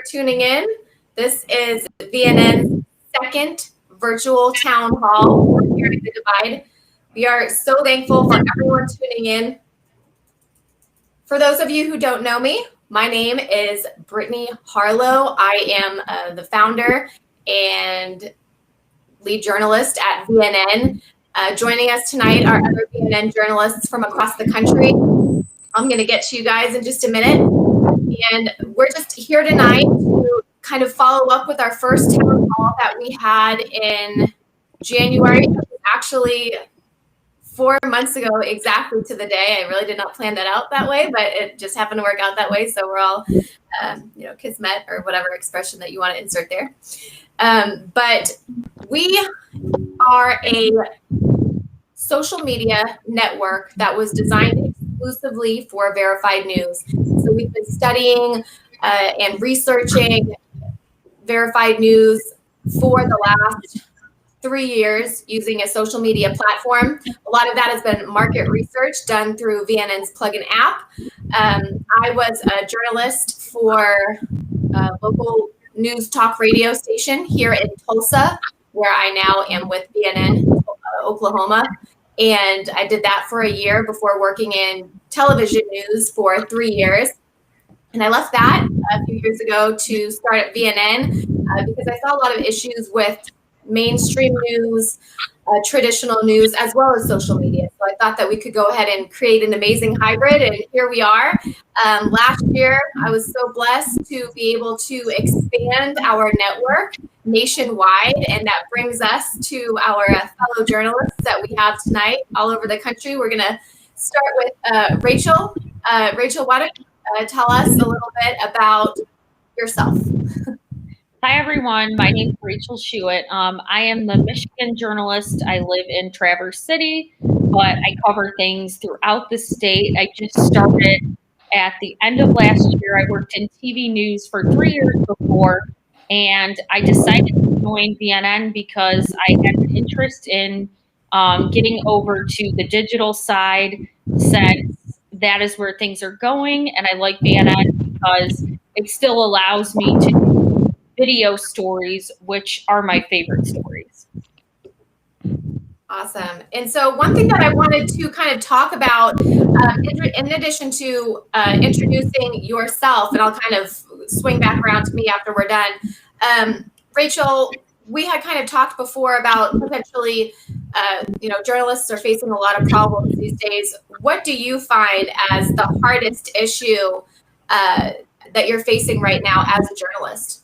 tuning in. This is VNN's second virtual town hall for Hearing the Divide. We are so thankful for everyone tuning in. For those of you who don't know me, my name is Brittany Harlow. I am the founder and lead journalist at VNN. Joining us tonight are other VNN journalists from across the country. I'm going to get to you guys in just a minute. And we're just here tonight to kind of follow up with our first town hall that we had in January. Actually, 4 months ago, exactly to the day. I really did not plan that out that way, but it just happened to work out that way. So we're all, kismet, or whatever expression that you want to insert there. But we are a social media network that was designed exclusively for verified news. So we've been studying and researching verified news for the last 3 years using a social media platform. A lot of that has been market research done through VNN's plugin app. I was a journalist for a local news talk radio station here in Tulsa, where I now am with VNN Oklahoma. And I did that for a year before working in television news for 3 years. And I left that a few years ago to start at VNN because I saw a lot of issues with mainstream news, traditional news, as well as social media. So I thought that we could go ahead and create an amazing hybrid, and here we are. Last year, I was so blessed to be able to expand our network nationwide, and that brings us to our fellow journalists that we have tonight all over the country. We're going to start with Rachael. Rachael, why don't you tell us a little bit about yourself? Hi, everyone. My name is Rachael Schuit. I am the Michigan journalist. I live in Traverse City, but I cover things throughout the state. I just started at the end of last year. I worked in TV news for 3 years before, and I decided to join VNN because I had an interest in getting over to the digital side, since that is where things are going, and I like VNN because it still allows me to do video stories, which are my favorite stories. Awesome. And so one thing that I wanted to kind of talk about, in addition to introducing yourself, and I'll kind of swing back around to me after we're done. Rachael, we had kind of talked before about potentially, journalists are facing a lot of problems these days. What do you find as the hardest issue that you're facing right now as a journalist?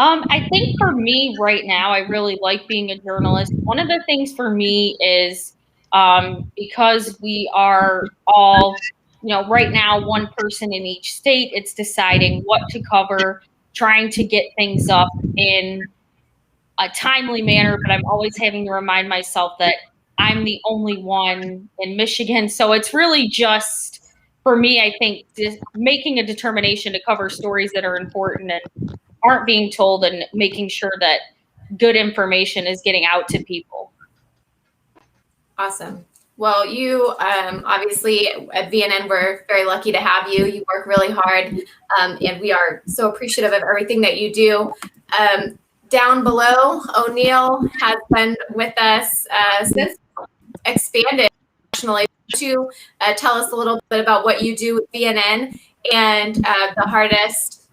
I think for me right now, I really like being a journalist. One of the things for me is because we are all, right now, one person in each state, it's deciding what to cover, trying to get things up in a timely manner, but I'm always having to remind myself that I'm the only one in Michigan. So it's really just, for me, I think, just making a determination to cover stories that are important and aren't being told, and making sure that good information is getting out to people. Awesome. Well, you obviously at VNN, we're very lucky to have you. You work really hard, and we are so appreciative of everything that you do. Down below, O'Neill has been with us since expanded nationally. To tell us a little bit about what you do with VNN and the hardest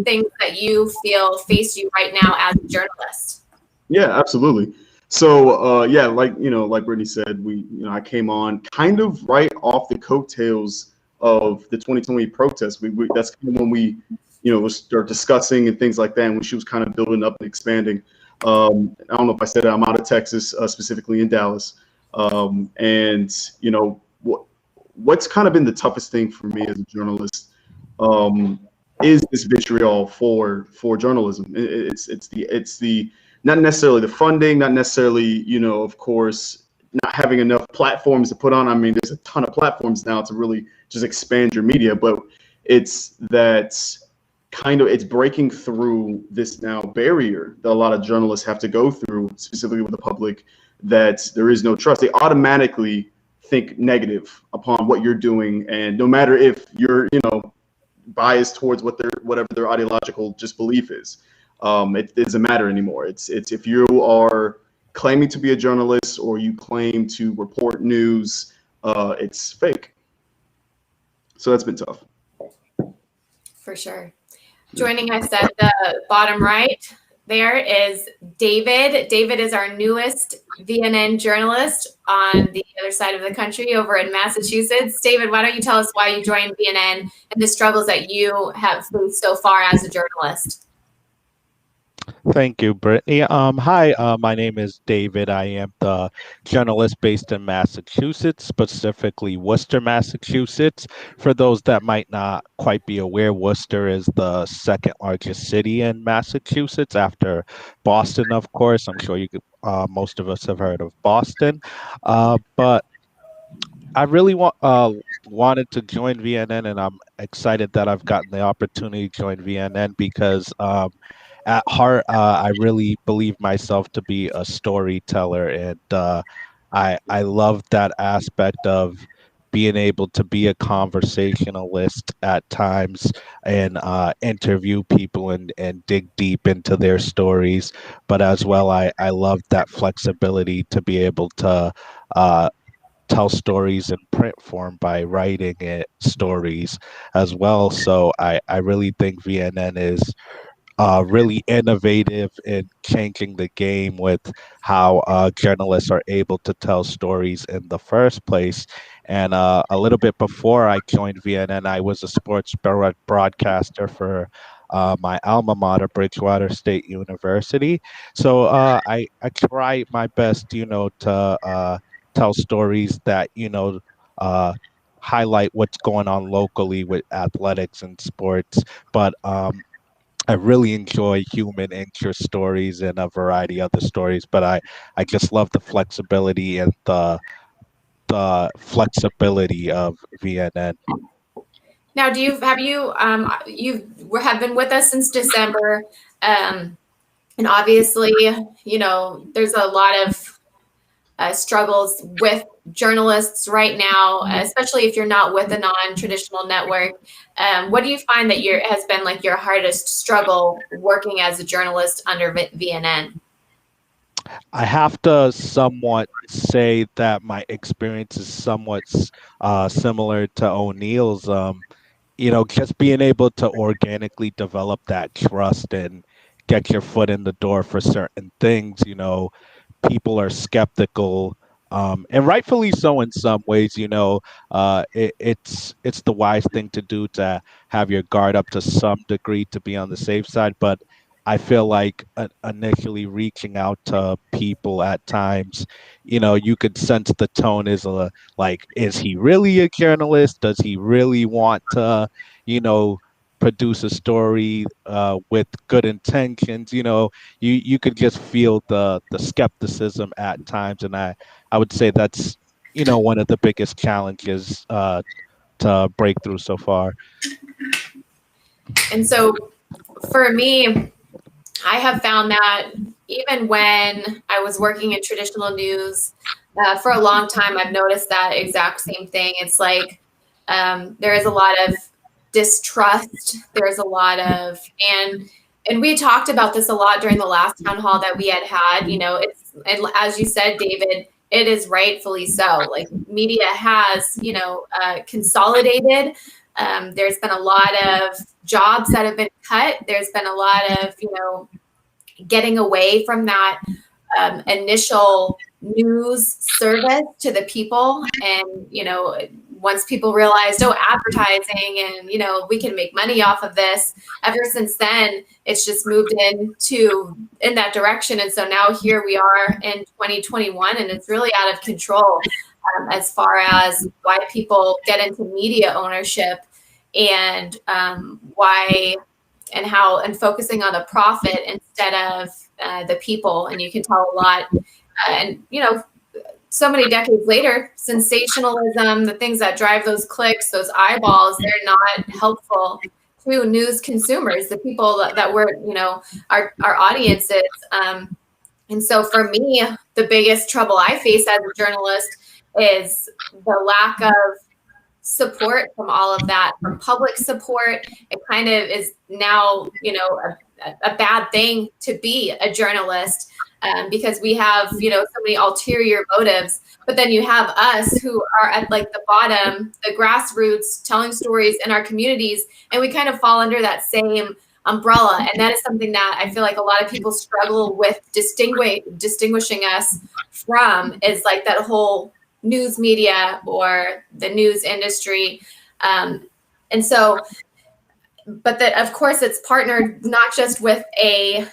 things that you feel face you right now as a journalist. Yeah, absolutely. So like Brittany said, I came on kind of right off the coattails of the 2020 protests. That's kind of when we start discussing and things like that, and when she was kind of building up and expanding. I don't know if I said it, I'm out of Texas, specifically in Dallas. And what's kind of been the toughest thing for me as a journalist is this vitriol for journalism. It's the not necessarily the funding, not necessarily, of course, not having enough platforms to put on. I mean, there's a ton of platforms now to really just expand your media, but it's that kind of, it's breaking through this now barrier that a lot of journalists have to go through, specifically with the public, that there is no trust. They automatically think negative upon what you're doing, and no matter if you're, biased towards whatever their ideological just belief is. It doesn't matter anymore. It's if you are claiming to be a journalist or you claim to report news, it's fake. So that's been tough. For sure. Joining us at the bottom right there is David. David is our newest VNN journalist on the other side of the country over in Massachusetts. David, why don't you tell us why you joined VNN and the struggles that you have faced so far as a journalist? Thank you, Brittany. Hi, my name is David. I am the journalist based in Massachusetts, specifically Worcester, Massachusetts. For those that might not quite be aware, Worcester is the second largest city in Massachusetts after Boston, of course. I'm sure most of us have heard of Boston. But I really wanted to join VNN, and I'm excited that I've gotten the opportunity to join VNN because at heart, I really believe myself to be a storyteller, and I love that aspect of being able to be a conversationalist at times and interview people and dig deep into their stories. But as well, I love that flexibility to be able to tell stories in print form by writing it stories as well. So I really think VNN is really innovative in changing the game with how journalists are able to tell stories in the first place. And a little bit before I joined VNN, I was a sports broadcaster for my alma mater, Bridgewater State University. So I try my best, to tell stories that, uh, highlight what's going on locally with athletics and sports. But I really enjoy human interest stories and a variety of other stories, but I just love the flexibility and the flexibility of VNN. Now, you have been with us since December, and obviously, there's a lot of struggles with journalists right now, especially if you're not with a non-traditional network. What do you find that has been like your hardest struggle working as a journalist under VNN? I have to somewhat say that my experience is somewhat similar to O'Neill's. Just being able to organically develop that trust and get your foot in the door for certain things, people are skeptical, and rightfully so in some ways. It's the wise thing to do to have your guard up to some degree to be on the safe side. But I feel like initially reaching out to people at times, you could sense the tone is like, is he really a journalist? Does he really want to, you know, produce a story with good intentions? You could just feel the skepticism at times, and I would say that's one of the biggest challenges to break through so far. And so for me, I have found that even when I was working in traditional news for a long time, I've noticed that exact same thing. It's like there is a lot of distrust. There's a lot of, and we talked about this a lot during the last town hall that we had. And as you said, David, it is rightfully so. Like media has, consolidated. There's been a lot of jobs that have been cut. There's been a lot of, getting away from that initial news service to the people. And, once people realized, advertising and, we can make money off of this, ever since then, it's just moved in that direction. And so now here we are in 2021, and it's really out of control as far as why people get into media ownership and why and how, and focusing on the profit instead of the people. And you can tell a lot. And, so many decades later, sensationalism, the things that drive those clicks, those eyeballs, they're not helpful to news consumers, the people that we're, our audiences. And so for me, the biggest trouble I face as a journalist is the lack of support from all of that, from public support. It kind of is now, a bad thing to be a journalist, because we have, so many ulterior motives. But then you have us who are at like the bottom, the grassroots, telling stories in our communities, and we kind of fall under that same umbrella. And that is something that I feel like a lot of people struggle with distinguishing us from, is like that whole news media or the news industry. And so, but that of course it's partnered not just with a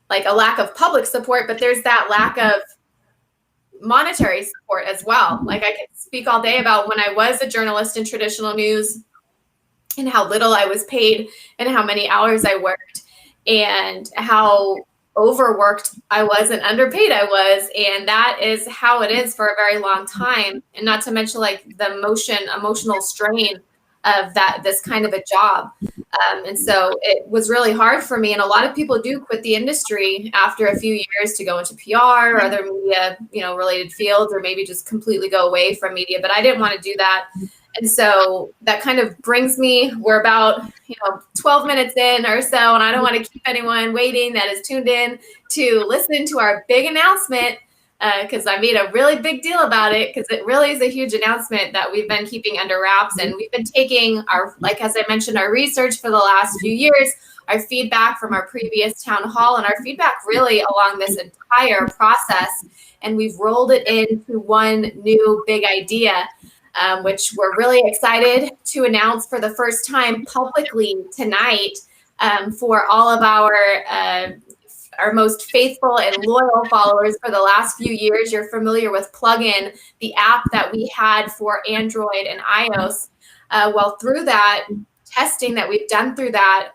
lack of public support, but there's that lack of monetary support as well. Like, I could speak all day about when I was a journalist in traditional news and how little I was paid and how many hours I worked and how overworked I was and underpaid I was. And that is how it is for a very long time. And not to mention like the emotional strain of this kind of a job. And so it was really hard for me. And a lot of people do quit the industry after a few years to go into PR or other media, related fields, or maybe just completely go away from media. But I didn't want to do that. And so that kind of brings me, we're about, 12 minutes in or so, and I don't want to keep anyone waiting that is tuned in to listen to our big announcement, because I made a really big deal about it, because it really is a huge announcement that we've been keeping under wraps. And we've been taking as I mentioned, our research for the last few years, our feedback from our previous town hall, and our feedback really along this entire process. And we've rolled it into one new big idea, which we're really excited to announce for the first time publicly tonight, for all of our most faithful and loyal followers for the last few years. You're familiar with Plugin, the app that we had for Android and iOS. Well, through that testing that we've done through that,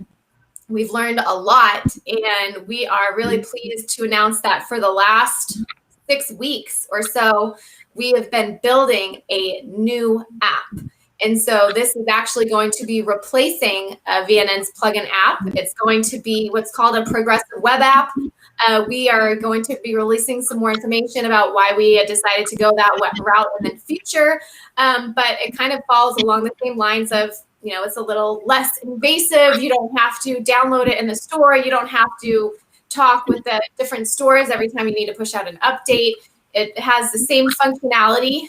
we've learned a lot, and we are really pleased to announce that for the last 6 weeks or so, we have been building a new app. And so this is actually going to be replacing VNN's plugin app. It's going to be what's called a progressive web app. We are going to be releasing some more information about why we decided to go that route in the future. But it kind of falls along the same lines of, it's a little less invasive. You don't have to download it in the store. You don't have to talk with the different stores every time you need to push out an update. It has the same functionality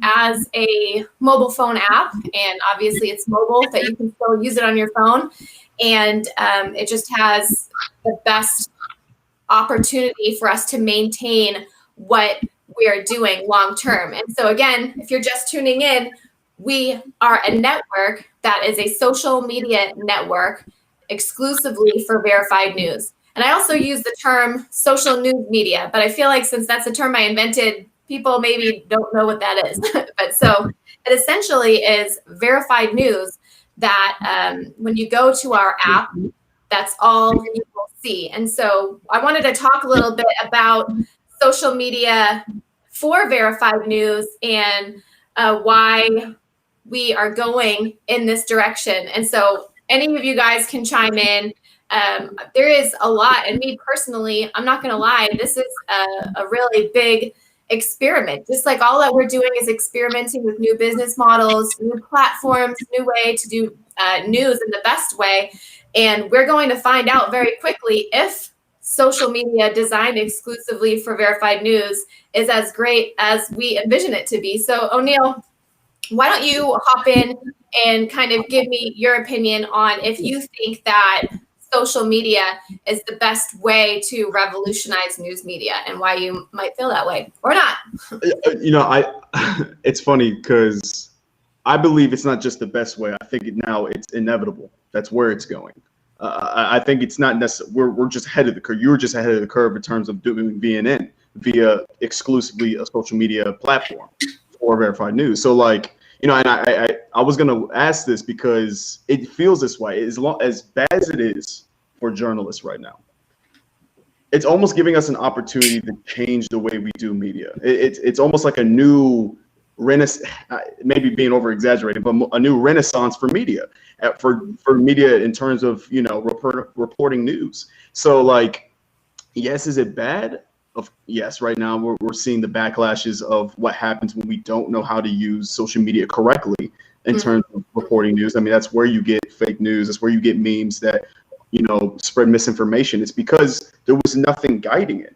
as a mobile phone app, and obviously it's mobile, but you can still use it on your phone. And it just has the best opportunity for us to maintain what we are doing long term. And so again, if you're just tuning in, we are a network that is a social media network exclusively for verified news. And I also use the term social news media, but I feel like since that's a term I invented, people maybe don't know what that is. But so it essentially is verified news that when you go to our app, that's all you will see. And so I wanted to talk a little bit about social media for verified news and why we are going in this direction. And so any of you guys can chime in. There is a lot, and me personally, I'm not going to lie, this is a really big experiment. Just like all that we're doing is experimenting with new business models, new platforms, new way to do news in the best way. And we're going to find out very quickly if social media designed exclusively for verified news is as great as we envision it to be. So O'Neill, why don't you hop in and kind of give me your opinion on if you think that social media is the best way to revolutionize news media and why you might feel that way or not. It's funny because I believe it's not just the best way. I think now it's inevitable. That's where it's going. I think it's not necessarily, we're just ahead of the curve. You're just ahead of the curve in terms of doing VNN via exclusively a social media platform for verified news. So like, and I was going to ask this because it feels this way. As bad as it is for journalists right now, it's almost giving us an opportunity to change the way we do media. It's almost like a new renaissance, maybe being over exaggerated, but a new renaissance for media, for media in terms of, reporting news. So like, yes, is it bad? Yes, right now we're seeing the backlashes of what happens when we don't know how to use social media correctly. in terms of reporting news. I mean, that's where you get fake news. That's where you get memes that, spread misinformation. It's because there was nothing guiding it.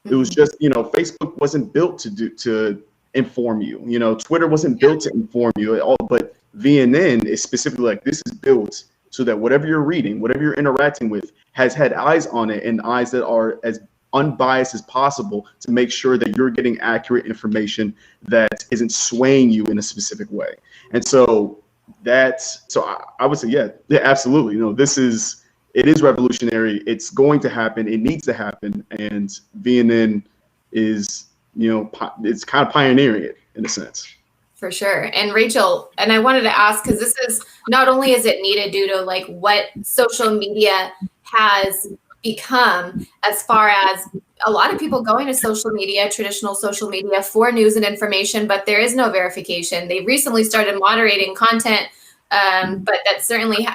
It was just, Facebook wasn't built to inform you. Twitter wasn't built to inform you at all. But VNN is specifically like, this is built so that whatever you're reading, whatever you're interacting with, has had eyes on it, and eyes that are as unbiased as possible to make sure that you're getting accurate information that isn't swaying you in a specific way. And so I would say, yeah, absolutely. It is revolutionary. It's going to happen. It needs to happen. And VNN is, it's kind of pioneering it in a sense. For sure. And Rachael, and I wanted to ask, because this is not only is it needed due to like what social media has become, as far as a lot of people going to social media, traditional social media, for news and information, but there is no verification. They recently started moderating content, but that's certainly,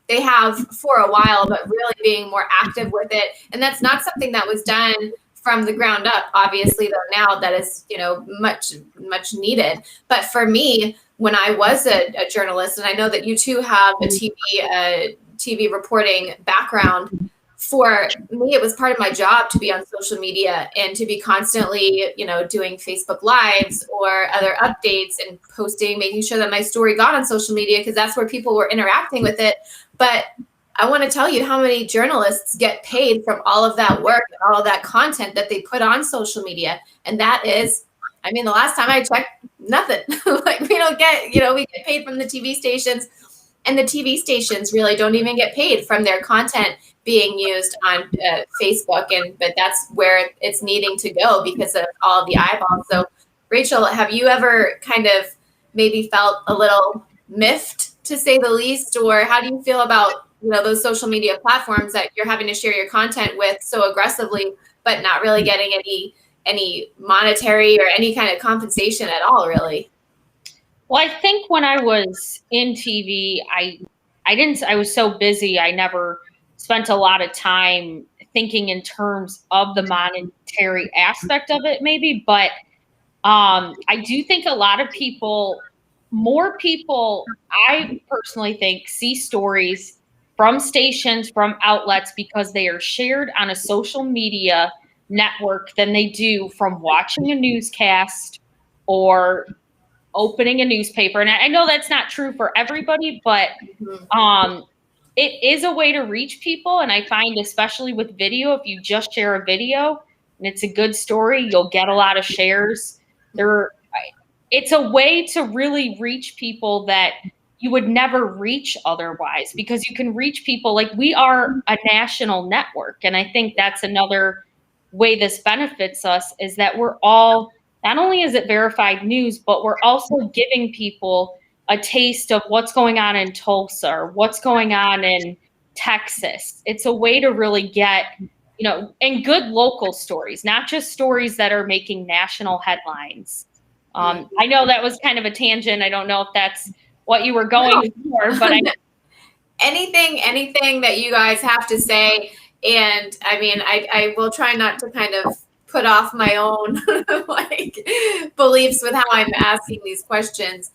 they have for a while, but really being more active with it. And that's not something that was done from the ground up, obviously, though now that is, much needed. But for me, when I was a journalist, and I know that you too have a TV reporting background, for me, it was part of my job to be on social media and to be constantly, doing Facebook Lives or other updates and posting, making sure that my story got on social media, because that's where people were interacting with it. But I want to tell you how many journalists get paid from all of that work and all of that content that they put on social media. And that is, the last time I checked, nothing. Like, we don't get, we get paid from the TV stations, and the TV stations really don't even get paid from their content being used on Facebook. But that's where it's needing to go because of all of the eyeballs. So Rachael, have you ever kind of maybe felt a little miffed, to say the least, or how do you feel about those social media platforms that you're having to share your content with so aggressively, but not really getting any monetary or any kind of compensation at all, really? Well, I think when I was in TV, I was so busy. I never spent a lot of time thinking in terms of the monetary aspect of it, maybe. But I do think a lot of more people, I personally think, see stories from stations, from outlets, because they are shared on a social media network than they do from watching a newscast or opening a newspaper. And I know that's not true for everybody, but it is a way to reach people. And I find, especially with video, if you just share a video and it's a good story, you'll get a lot of shares. It's a way to really reach people that you would never reach otherwise, because you can reach people. Like, we are a national network. And I think that's another way this benefits us, is that we're all, not only is it verified news, but we're also giving people a taste of what's going on in Tulsa or what's going on in Texas. It's a way to really get, and good local stories, not just stories that are making national headlines. I know that was kind of a tangent. I don't know if that's what you were going for, but anything that you guys have to say. And I will try not to kind of put off my own beliefs with how I'm asking these questions,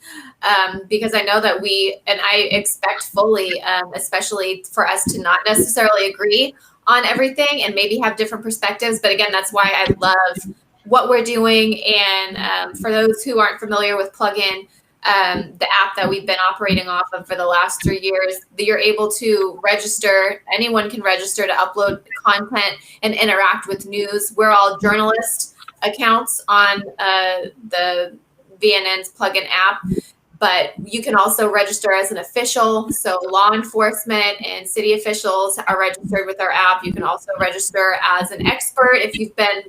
because I know that I expect fully, especially for us to not necessarily agree on everything and maybe have different perspectives. But again, that's why I love what we're doing. And for those who aren't familiar with Plugin, the app that we've been operating off of for the last 3 years, you're able to register. Anyone can register to upload content and interact with news. We're all journalist accounts on the VNN's Plugin app, but you can also register as an official. So law enforcement and city officials are registered with our app. You can also register as an expert if you've been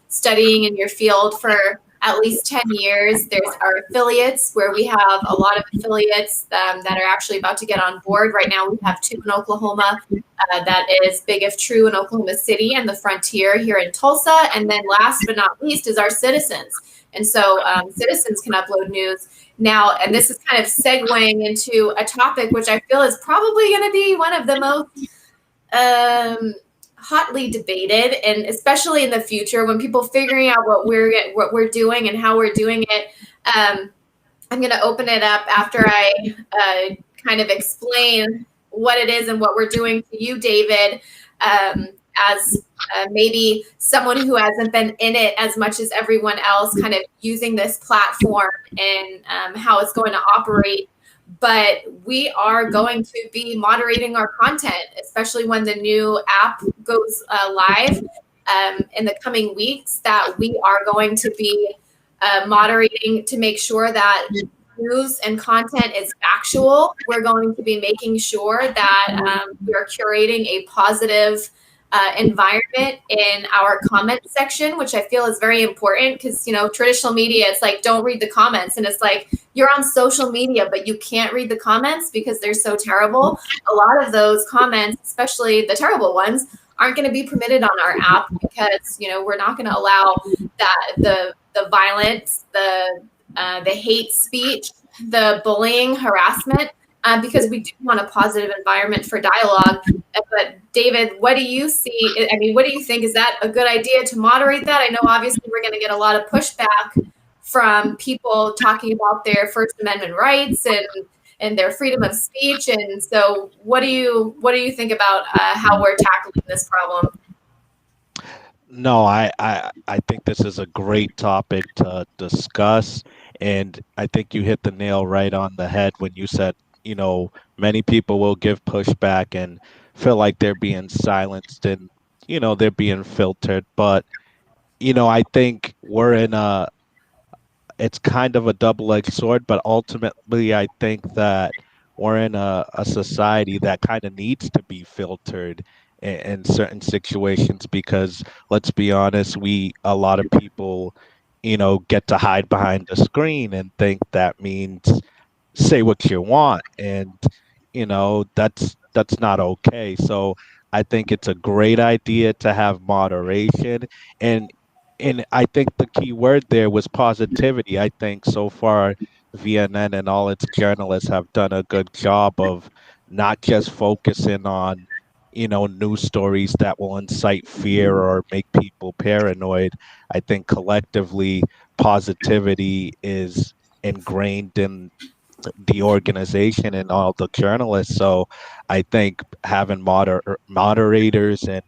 studying in your field for at least 10 years. There's our affiliates, where we have a lot of affiliates that are actually about to get on board. Right now, we have 2 in Oklahoma. That is Big If True in Oklahoma City and the Frontier here in Tulsa. And then last but not least is our citizens. And so citizens can upload news now. And this is kind of segueing into a topic which I feel is probably going to be one of the most hotly debated, and especially in the future when people figuring out what we're doing and how we're doing it. I'm going to open it up after I kind of explain what it is and what we're doing to you, David, as maybe someone who hasn't been in it as much as everyone else, kind of using this platform and how it's going to operate. But we are going to be moderating our content, especially when the new app goes live in the coming weeks, that we are going to be moderating to make sure that news and content is factual. We're going to be making sure that we are curating a positive environment in our comment section, which I feel is very important because, traditional media, it's like, don't read the comments. And it's like, you're on social media, but you can't read the comments because they're so terrible. A lot of those comments, especially the terrible ones, aren't going to be permitted on our app because, we're not going to allow that the violence, the hate speech, the bullying, harassment, because we do want a positive environment for dialogue. But David, what do you see? I mean, what do you think? Is that a good idea to moderate that? I know obviously we're going to get a lot of pushback from people talking about their First Amendment rights and their freedom of speech. And so what do you think about how we're tackling this problem? No, I think this is a great topic to discuss. And I think you hit the nail right on the head when you said, many people will give pushback and feel like they're being silenced and, they're being filtered. But, I think it's kind of a double-edged sword, but ultimately I think that we're in a society that kind of needs to be filtered in certain situations because let's be honest, a lot of people, get to hide behind the screen and think that means say what you want, and that's not okay. So I think it's a great idea to have moderation, and I think the key word there was positivity. I think so far VNN and all its journalists have done a good job of not just focusing on news stories that will incite fear or make people paranoid. I think collectively positivity is ingrained in the organization and all the journalists. So I think having moderators and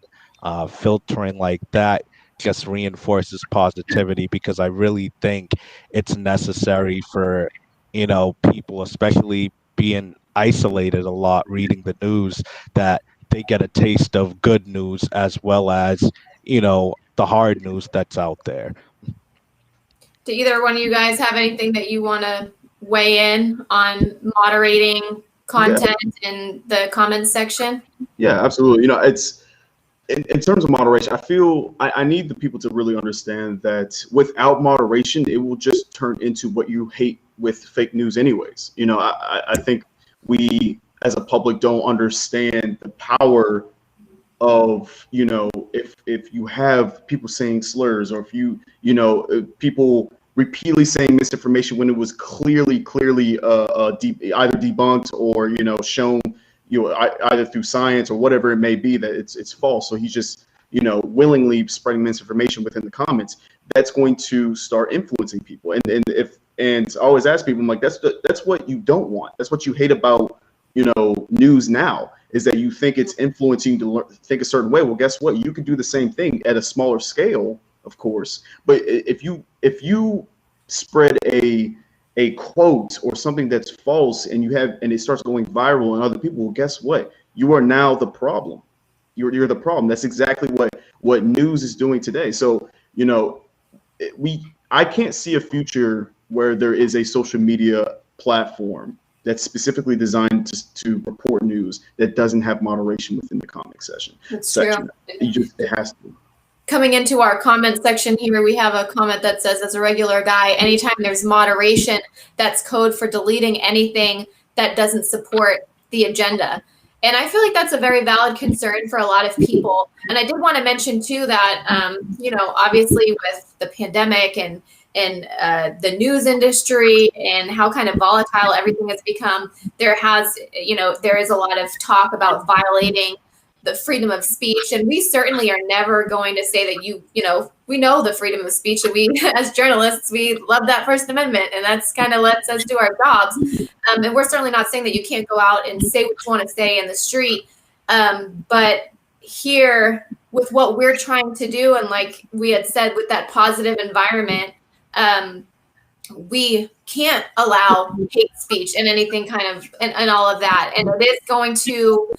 filtering like that just reinforces positivity because I really think it's necessary for, people, especially being isolated a lot, reading the news, that they get a taste of good news as well as, the hard news that's out there. Do either one of you guys have anything that you want to weigh in on moderating content in the comments section? Yeah, absolutely. It's in terms of moderation, I feel I need the people to really understand that without moderation, it will just turn into what you hate with fake news anyways. I think we as a public don't understand the power of, if you have people saying slurs, or if people repeatedly saying misinformation when it was clearly either debunked or shown either through science or whatever it may be that it's false. So he's just willingly spreading misinformation within the comments. That's going to start influencing people. And I always ask people, I'm like, that's what you don't want. That's what you hate about news now, is that you think it's influencing you to think a certain way. Well, guess what? You can do the same thing at a smaller scale, of course. But if you spread a quote or something that's false and it starts going viral and other people, well, guess what? You are now the problem. You're the problem. That's exactly what news is doing today. So I can't see a future where there is a social media platform that's specifically designed to report news that doesn't have moderation within the comment section. That's true. It has to. Coming into our comment section here, we have a comment that says, as a regular guy, anytime there's moderation, that's code for deleting anything that doesn't support the agenda. And I feel like that's a very valid concern for a lot of people. And I did want to mention too that, obviously with the pandemic and the news industry and how kind of volatile everything has become, there is a lot of talk about violating the freedom of speech. And we certainly are never going to say that we know the freedom of speech, and we, as journalists, we love that First Amendment, and that's kind of lets us do our jobs. And we're certainly not saying that you can't go out and say what you want to say in the street. But here, with what we're trying to do, and like we had said, with that positive environment, we can't allow hate speech and anything kind of, and all of that. And it is going to,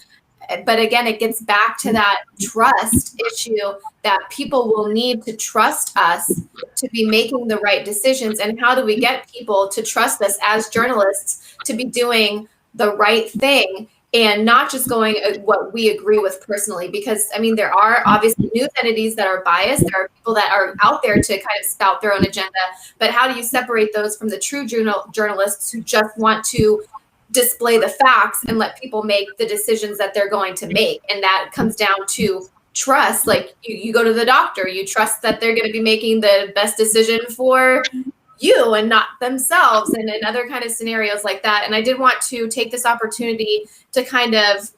but again, it gets back to that trust issue, that people will need to trust us to be making the right decisions. And how do we get people to trust us as journalists to be doing the right thing and not just going what we agree with personally? Because I mean, there are obviously news entities that are biased. There are people that are out there to kind of spout their own agenda. But how do you separate those from the true journalists who just want to display the facts and let people make the decisions that they're going to make? And that comes down to trust. Like you go to the doctor, you trust that they're going to be making the best decision for you and not themselves, and in other kind of scenarios like that. And I did want to take this opportunity to kind of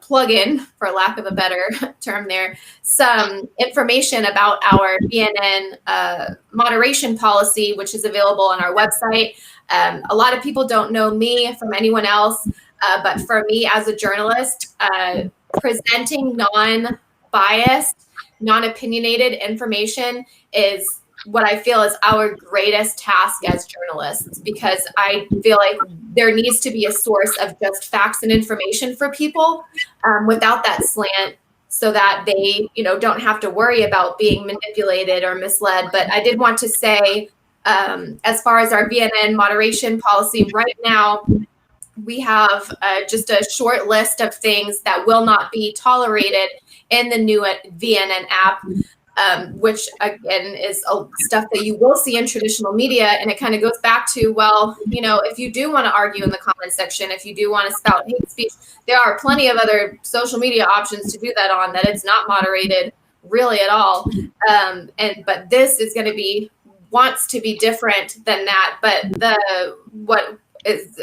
plug in, for lack of a better term there, some information about our VNN moderation policy, which is available on our website. A lot of people don't know me from anyone else, but for me as a journalist, presenting non-biased, non-opinionated information is what I feel is our greatest task as journalists, because I feel like there needs to be a source of just facts and information for people without that slant, so that they, don't have to worry about being manipulated or misled. But I did want to say, as far as our VNN moderation policy, right now, we have just a short list of things that will not be tolerated in the new VNN app. Which again is stuff that you will see in traditional media. And it kind of goes back to, well, if you do want to argue in the comment section, if you do want to spout hate speech, there are plenty of other social media options to do that on, that it's not moderated really at all. But this is going to wants to be different than that. But what is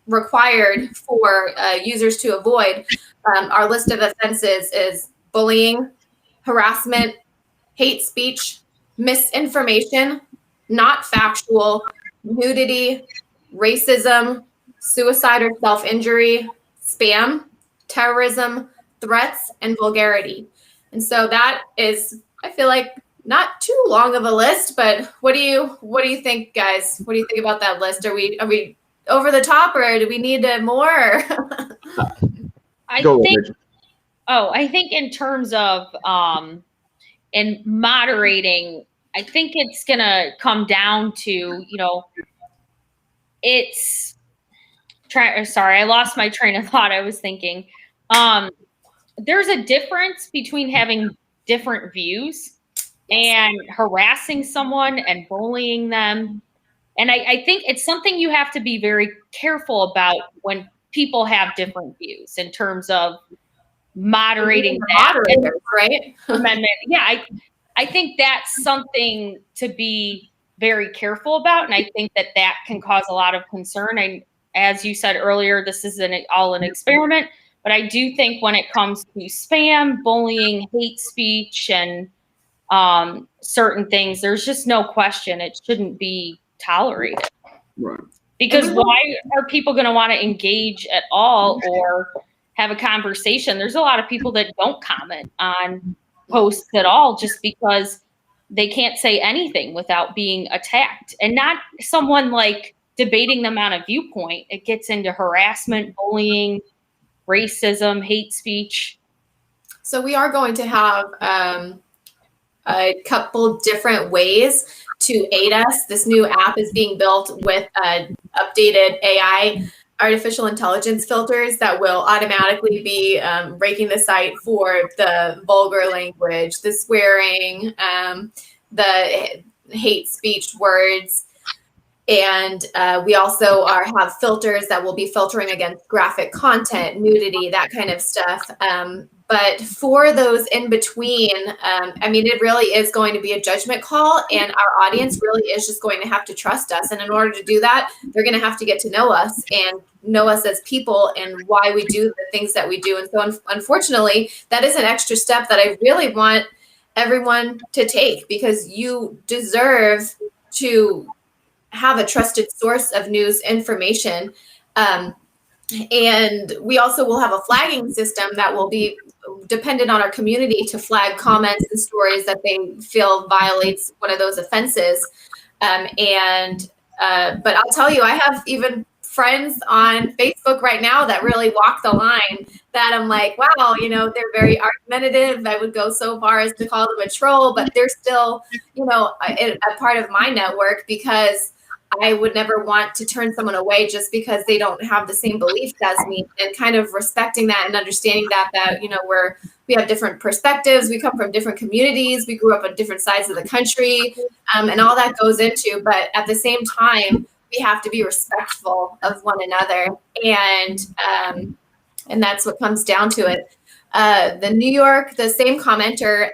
required for users to avoid, our list of offenses is bullying, harassment, hate speech, misinformation, not factual, nudity, racism, suicide or self-injury, spam, terrorism, threats, and vulgarity. And so that is, I feel like, not too long of a list, but what do you think, guys? What do you think about that list? Are we over the top, or do we need more? I think in terms of and moderating, I think it's going to come down to, sorry, I lost my train of thought. I was thinking, there's a difference between having different views and harassing someone and bullying them. And I think it's something you have to be very careful about when people have different views in terms of moderating that, right? Amendment. Yeah, I think that's something to be very careful about, and I think that can cause a lot of concern. And as you said earlier, this is all an experiment, but I do think when it comes to spam, bullying, hate speech, and certain things, there's just no question it shouldn't be tolerated. Right. Because why are people going to want to engage at all or have a conversation? There's a lot of people that don't comment on posts at all just because they can't say anything without being attacked, and not someone like debating them on a viewpoint. It gets into harassment, bullying, racism, hate speech. So we are going to have a couple different ways to aid us. This new app is being built with updated AI, artificial intelligence filters that will automatically be ranking the site for the vulgar language, the swearing, the hate speech words. And we also have filters that will be filtering against graphic content, nudity, that kind of stuff. But for those in between, I mean, it really is going to be a judgment call, and our audience really is just going to have to trust us. And in order to do that, they're going to have to get to know us and know us as people and why we do the things that we do. And so unfortunately, that is an extra step that I really want everyone to take, because you deserve to have a trusted source of news information. And we also will have a flagging system that will be dependent on our community to flag comments and stories that they feel violates one of those offenses. But I'll tell you, I have even friends on Facebook right now that really walk the line, that I'm like, wow, you know, they're very argumentative. I would go so far as to call them a troll, but they're still, you know, a part of my network, because I would never want to turn someone away just because they don't have the same beliefs as me, and kind of respecting that and understanding that, you know, we have different perspectives. We come from different communities. We grew up on different sides of the country, and all that goes into, but at the same time, we have to be respectful of one another. And that's what comes down to it. The same commenter,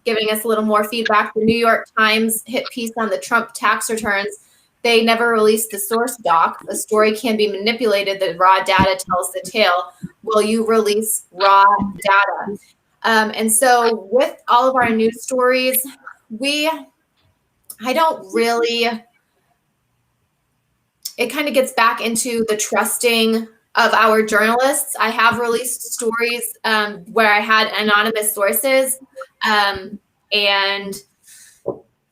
giving us a little more feedback. The New York Times hit piece on the Trump tax returns. They never released the source doc. The story can be manipulated. The raw data tells the tale. Will you release raw data? And so with all of our news stories, I don't really, it kind of gets back into the trusting of our journalists. I have released stories where I had anonymous sources,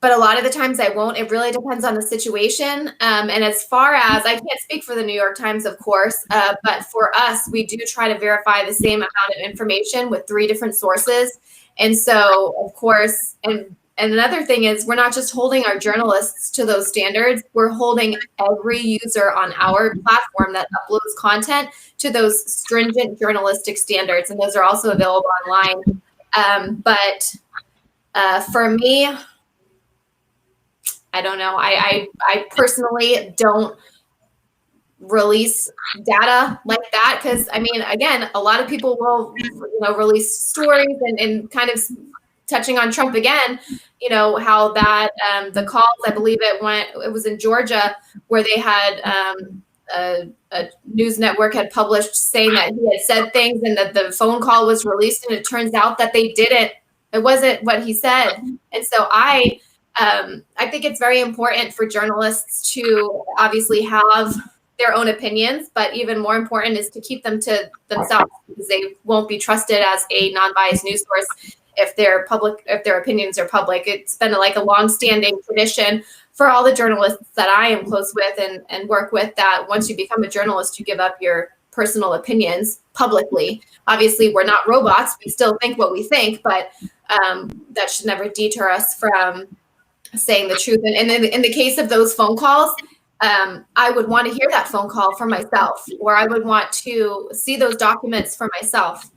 but a lot of the times I won't. It really depends on the situation. And as far as, I can't speak for the New York Times, of course, but for us, we do try to verify the same amount of information with 3 different sources. And so, of course, and another thing is, we're not just holding our journalists to those standards. We're holding every user on our platform that uploads content to those stringent journalistic standards. And those are also available online. But for me, I don't know. I personally don't release data like that, because I mean, again, a lot of people will, you know, release stories and kind of touching on Trump again, you know, how that the calls, I believe it was in Georgia, where they had a news network had published saying that he had said things and that the phone call was released, and it turns out that they didn't. It wasn't what he said. And so I think it's very important for journalists to obviously have their own opinions, but even more important is to keep them to themselves, because they won't be trusted as a non-biased news source if their opinions are public. It's been like a long-standing tradition for all the journalists that I am close with and work with, that once you become a journalist, you give up your personal opinions publicly. Obviously, we're not robots. We still think what we think, but that should never deter us from saying the truth. And in the case of those phone calls, I would want to hear that phone call for myself, or I would want to see those documents for myself.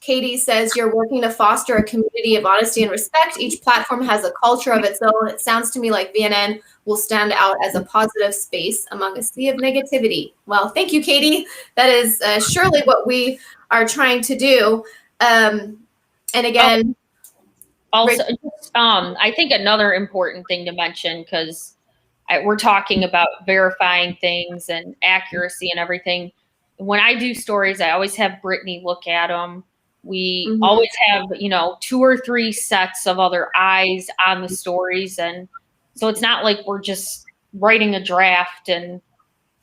Katie says, you're working to foster a community of honesty and respect. Each platform has a culture of its own. It sounds to me like VNN will stand out as a positive space among a sea of negativity. Well, thank you, Katie. That is surely what we are trying to do. And again, also, I think another important thing to mention, because we're talking about verifying things and accuracy and everything. When I do stories, I always have Brittany look at them. We always have, 2 or 3 sets of other eyes on the stories. And so it's not like we're just writing a draft and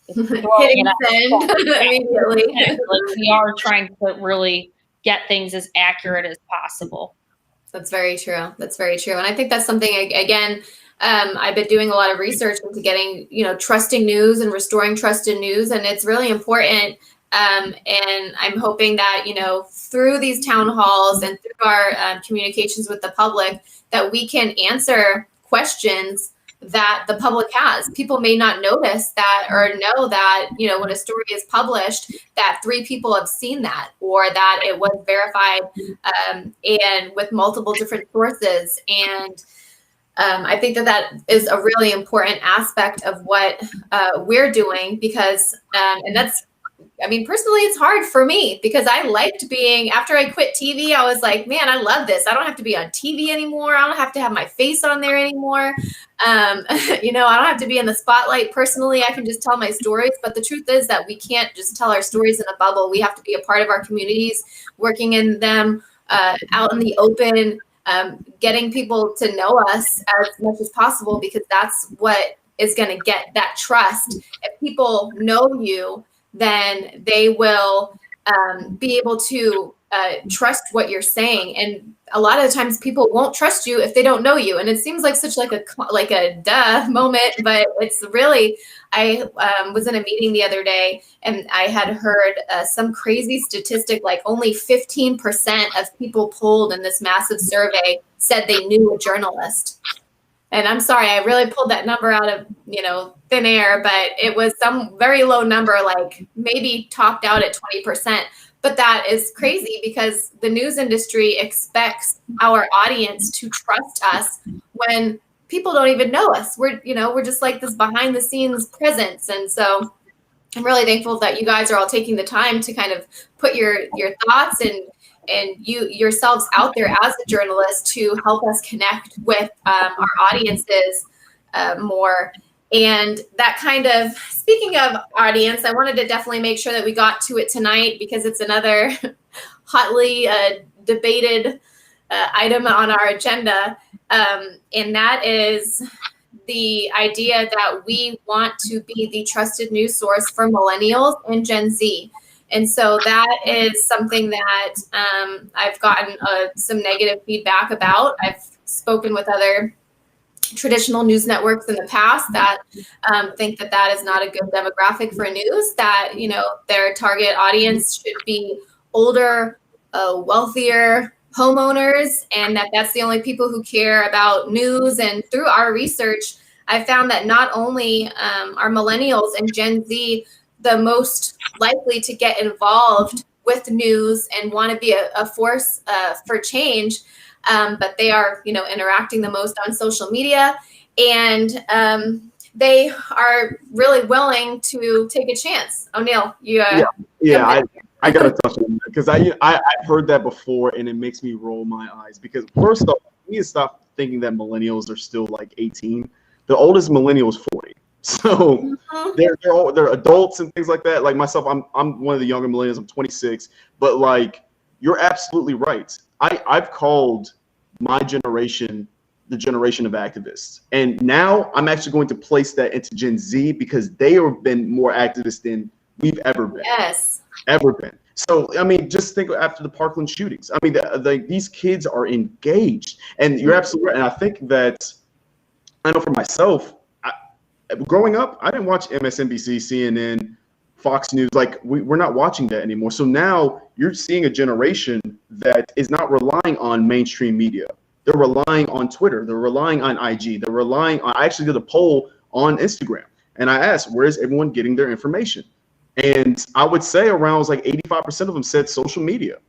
hitting send immediately. Like, we are trying to really get things as accurate as possible. That's very true. That's very true. And I think that's something, again, I've been doing a lot of research into getting, trusting news and restoring trust in news. And it's really important. And I'm hoping that, through these town halls and through our communications with the public, that we can answer questions that the public has. People may not notice that or know that, when a story is published, that 3 people have seen that, or that it was verified and with multiple different sources. And I think that is a really important aspect of what we're doing, because, and that's I mean, personally, it's hard for me because I liked being, after I quit TV, I was like, man, I love this. I don't have to be on TV anymore. I don't have to have my face on there anymore. I don't have to be in the spotlight personally. I can just tell my stories. But the truth is that we can't just tell our stories in a bubble. We have to be a part of our communities, working in them, out in the open, getting people to know us as much as possible, because that's what is going to get that trust. If people know you, then they will be able to trust what you're saying. And a lot of the times people won't trust you if they don't know you. And it seems like such like a duh moment, but it's really, I was in a meeting the other day and I had heard some crazy statistic, like only 15% of people polled in this massive survey said they knew a journalist. And I'm sorry, I really pulled that number out of, thin air, but it was some very low number, like maybe topped out at 20%. But that is crazy because the news industry expects our audience to trust us when people don't even know us. We're just like this behind the scenes presence. And so I'm really thankful that you guys are all taking the time to kind of put your thoughts and you yourselves out there as a journalist to help us connect with our audiences more. And that kind of, speaking of audience, I wanted to definitely make sure that we got to it tonight because it's another hotly debated item on our agenda. And that is the idea that we want to be the trusted news source for millennials and Gen Z. And so that is something that I've gotten some negative feedback about. I've spoken with other traditional news networks in the past that think that is not a good demographic for news, that, their target audience should be older, wealthier homeowners, and that's the only people who care about news. And through our research, I found that not only are millennials and Gen Z the most likely to get involved with news and want to be a force for change, but they are, interacting the most on social media, and they are really willing to take a chance. O'Neill, you I gotta touch on that because I've heard that before, and it makes me roll my eyes because first off, we need to stop thinking that millennials are still like 18. The oldest millennial is 40. So they're adults and things like that. Like myself, I'm one of the younger millennials. I'm 26, but like you're absolutely right. I've called my generation the generation of activists, and now I'm actually going to place that into Gen Z because they have been more activist than we've ever been. Yes, ever been. So I mean, just think after the Parkland shootings. I mean, these kids are engaged, and you're absolutely right. And I think that I know for myself. Growing up, I didn't watch MSNBC, CNN, Fox News. Like we're not watching that anymore. So now you're seeing a generation that is not relying on mainstream media. They're relying on Twitter. They're relying on IG. They're relying on. I actually did a poll on Instagram, and I asked, "Where is everyone getting their information?" And I would say around like 85% of them said social media.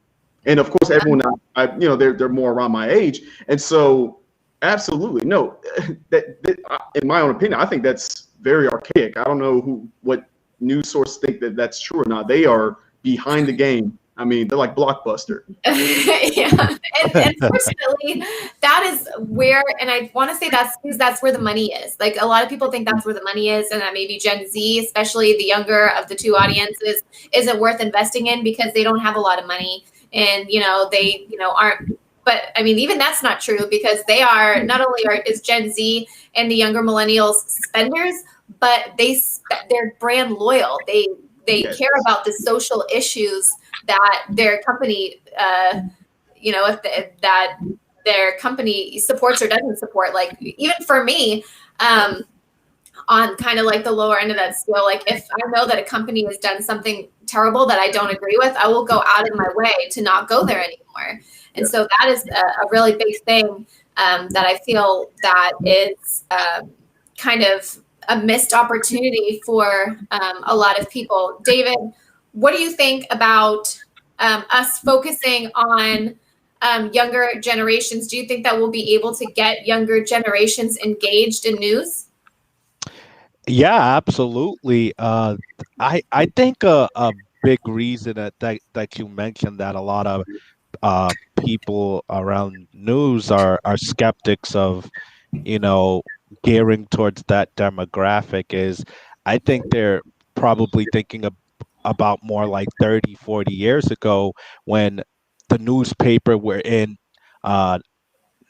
And of course, everyone, they're more around my age, and so. Absolutely. No, that in my own opinion, I think that's very archaic. I don't know what news sources think that's true or not. They are behind the game. I mean, they're like Blockbuster. Yeah. And fortunately, that is where, and I want to say that's because that's where the money is. Like a lot of people think that's where the money is, and that maybe Gen Z, especially the younger of the two audiences, isn't worth investing in because they don't have a lot of money, and they aren't. But I mean, even that's not true because they are not only is Gen Z and the younger millennials spenders, but they're brand loyal. They care about the social issues that their company, that their company supports or doesn't support. Like even for me, on kind of like the lower end of that scale, like if I know that a company has done something terrible that I don't agree with, I will go out of my way to not go there anymore. And so that is a really big thing that I feel that is kind of a missed opportunity for a lot of people. David, what do you think about us focusing on younger generations? Do you think that we'll be able to get younger generations engaged in news? Yeah, absolutely. I think a big reason that you mentioned that a lot of people around news are skeptics of, you know, gearing towards that demographic is I think they're probably thinking about more like 30, 40 years ago when the newspaper were in uh,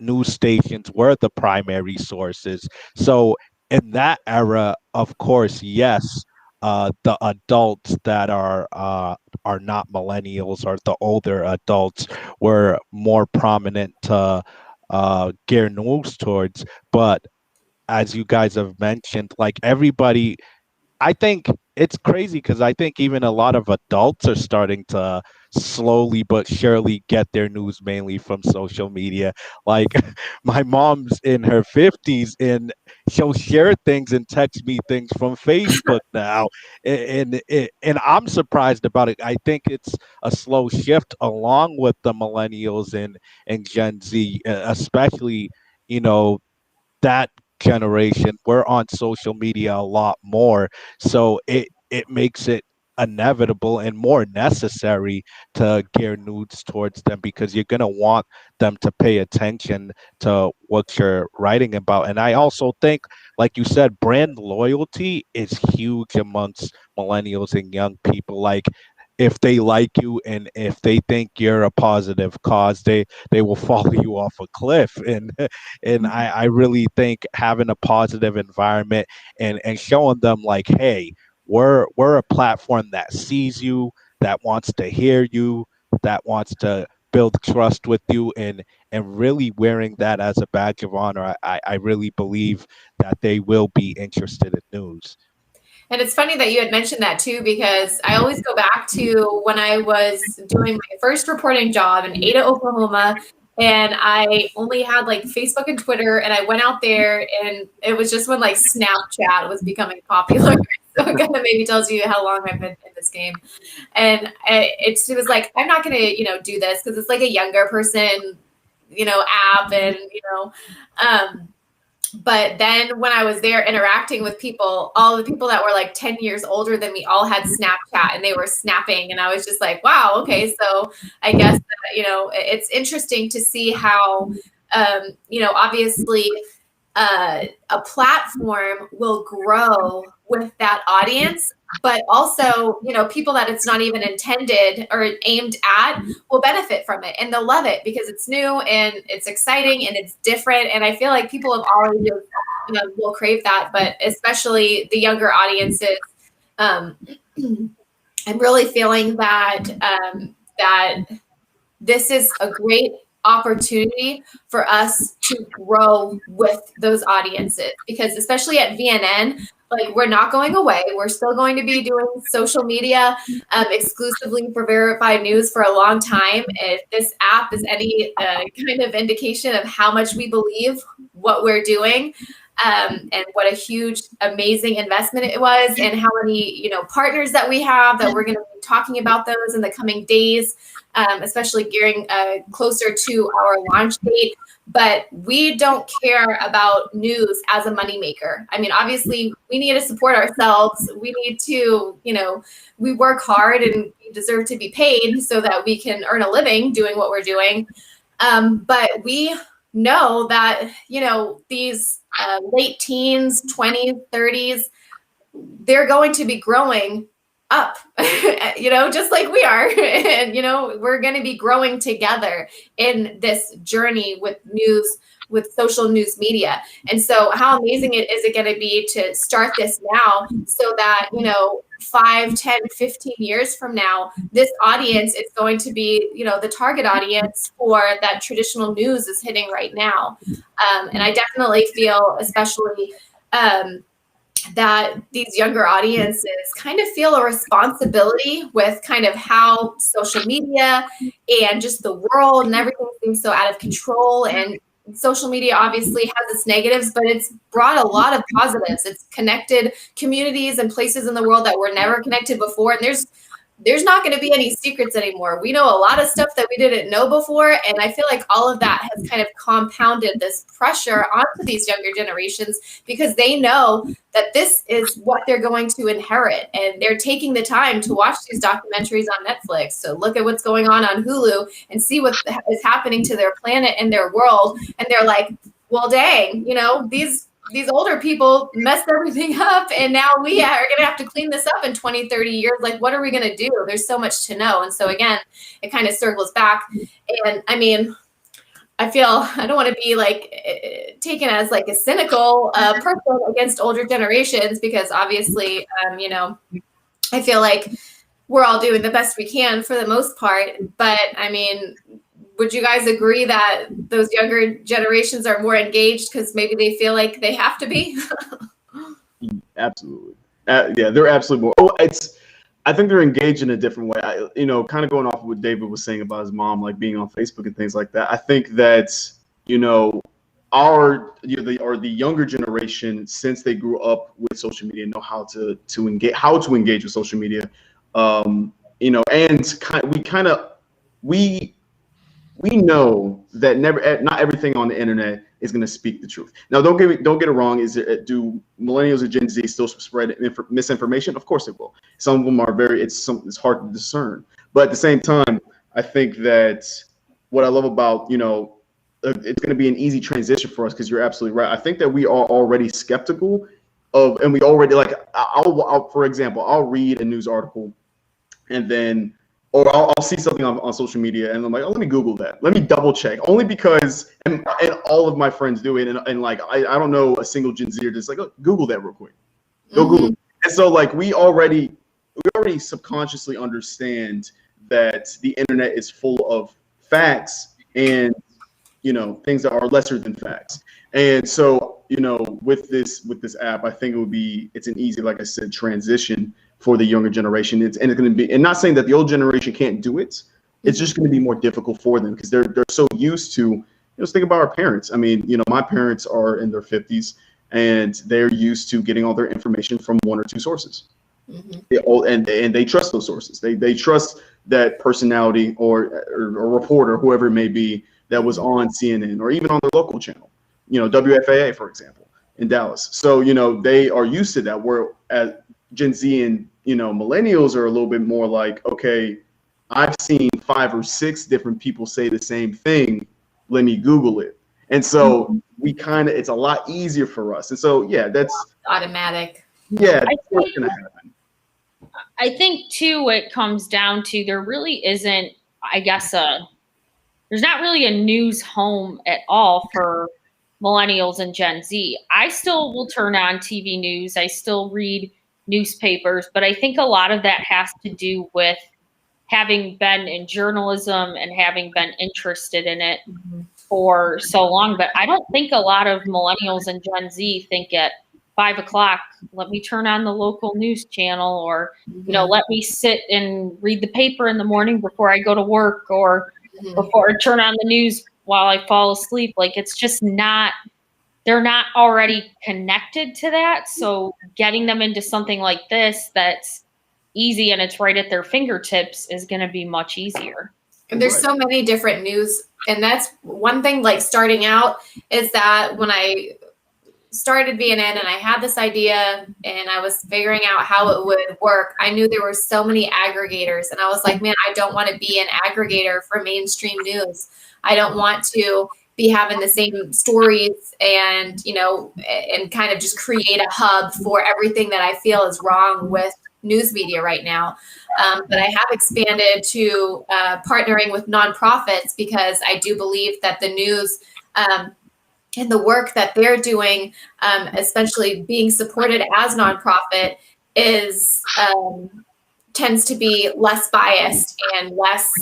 news stations were the primary sources. So in that era, of course, yes, the adults that are not millennials or the older adults were more prominent to gear news towards. But as you guys have mentioned, like everybody I think it's crazy because I think even a lot of adults are starting to slowly but surely get their news mainly from social media. Like my mom's in her 50s and she'll share things and text me things from Facebook now. And I'm surprised about it. I think it's a slow shift along with the millennials and Gen Z, especially, you know, that generation, we're on social media a lot more, so it makes it inevitable and more necessary to gear nudes towards them because you're going to want them to pay attention to what you're writing about. And I also think, like you said, brand loyalty is huge amongst millennials and young people. Like if they like you and if they think you're a positive cause, they will follow you off a cliff. And I really think having a positive environment and showing them like, hey, we're a platform that sees you, that wants to hear you, that wants to build trust with you, and really wearing that as a badge of honor. I really believe that they will be interested in news. And it's funny that you had mentioned that too, because I always go back to when I was doing my first reporting job in Ada, Oklahoma, and I only had like Facebook and Twitter, and I went out there, and it was just when like Snapchat was becoming popular. So it kind of maybe tells you how long I've been in this game. And it was like, I'm not going to, do this because it's like a younger person, app, and, um, but then when I was there interacting with people, all the people that were like 10 years older than me all had Snapchat and they were snapping. And I was just like, wow, okay. So I guess, it's interesting to see how, obviously a platform will grow with that audience, but also, people that it's not even intended or aimed at will benefit from it and they'll love it because it's new and it's exciting and it's different. And I feel like people of all ages, will crave that, but especially the younger audiences. Um, I'm really feeling that this is a great opportunity for us to grow with those audiences because especially at VNN, like we're not going away. We're still going to be doing social media exclusively for verified news for a long time. If this app is any kind of indication of how much we believe what we're doing, and what a huge, amazing investment it was, and how many partners that we have that we're going to be talking about those in the coming days, especially gearing closer to our launch date. But we don't care about news as a moneymaker. I mean, obviously, we need to support ourselves. We need to, we work hard and we deserve to be paid so that we can earn a living doing what we're doing. But we know that, these late teens, 20s, 30s, they're going to be growing up, just like we are. And, we're going to be growing together in this journey with news, with social news media. And so how amazing is it going to be to start this now so that, 5, 10, 15 years from now, this audience is going to be, the target audience for that traditional news is hitting right now. And I definitely feel, especially, that these younger audiences kind of feel a responsibility with kind of how social media and just the world and everything seems so out of control. And social media obviously has its negatives, but it's brought a lot of positives. It's connected communities and places in the world that were never connected before. And there's there's not going to be any secrets anymore. We know a lot of stuff that we didn't know before. And I feel like all of that has kind of compounded this pressure onto these younger generations because they know that this is what they're going to inherit. And they're taking the time to watch these documentaries on Netflix. So look at what's going on Hulu and see what is happening to their planet and their world. And they're like, well, dang, these older people messed everything up, and now we are going to have to clean this up in 20, 30 years. Like, what are we going to do? There's so much to know. And so, again, it kind of circles back. And, I mean, I feel I don't want to be, like, taken as, like, a cynical person against older generations because, obviously, I feel like we're all doing the best we can for the most part. But, I mean, would you guys agree that those younger generations are more engaged because maybe they feel like they have to be? Absolutely. Yeah, they're absolutely more. Oh, I think they're engaged in a different way. Kind of going off of what David was saying about his mom, like being on Facebook and things like that. I think that, the younger generation, since they grew up with social media, know how to engage with social media. We know that not everything on the internet is going to speak the truth. Now, don't get it wrong. Do millennials or Gen Z still spread misinformation? Of course it will. Some of them are it's hard to discern. But at the same time, I think that what I love about, it's going to be an easy transition for us because you're absolutely right. I think that we are already skeptical and we already for example, I'll read a news article and then or I'll see something on social media and I'm like, oh, let me Google that. Let me double check. Only because, and all of my friends do it. And like, I don't know a single Gen Zer just like, oh, Google that real quick. Go Google. And so like, we already subconsciously understand that the internet is full of facts and, things that are lesser than facts. And so, with this app, I think it's an easy, like I said, transition for the younger generation. It's going to be, and not saying that the old generation can't do it. It's just going to be more difficult for them because they're so used to, just think about our parents. I mean, my parents are in their 50s and they're used to getting all their information from one or two sources. And they trust those sources. They trust that personality or a reporter, whoever it may be, that was on CNN or even on their local channel, WFAA, for example, in Dallas. So, they are used to that, where at Gen Z and, millennials are a little bit more like, okay, I've seen 5 or 6 different people say the same thing. Let me Google it. And so it's a lot easier for us. And so, yeah, that's automatic. Yeah, that's what's going to happen. I think too, it comes down to there really isn't, I guess, there's not really a news home at all for millennials and Gen Z. I still will turn on TV news. I still read newspapers, but I think a lot of that has to do with having been in journalism and having been interested in it for so long. But I don't think a lot of millennials and Gen Z think at 5 o'clock, let me turn on the local news channel, or, let me sit and read the paper in the morning before I go to work, or before I turn on the news while I fall asleep. Like, it's just not, they're not already connected to that. So getting them into something like this that's easy and it's right at their fingertips is going to be much easier. And there's so many different news. And that's one thing, like, starting out, is that when I started BNN and I had this idea and I was figuring out how it would work, I knew there were so many aggregators, and I was like, man, I don't want to be an aggregator for mainstream news. I don't want to be having the same stories and, and kind of just create a hub for everything that I feel is wrong with news media right now. But I have expanded to partnering with nonprofits because I do believe that the news and the work that they're doing, especially being supported as nonprofit, is tends to be less biased and less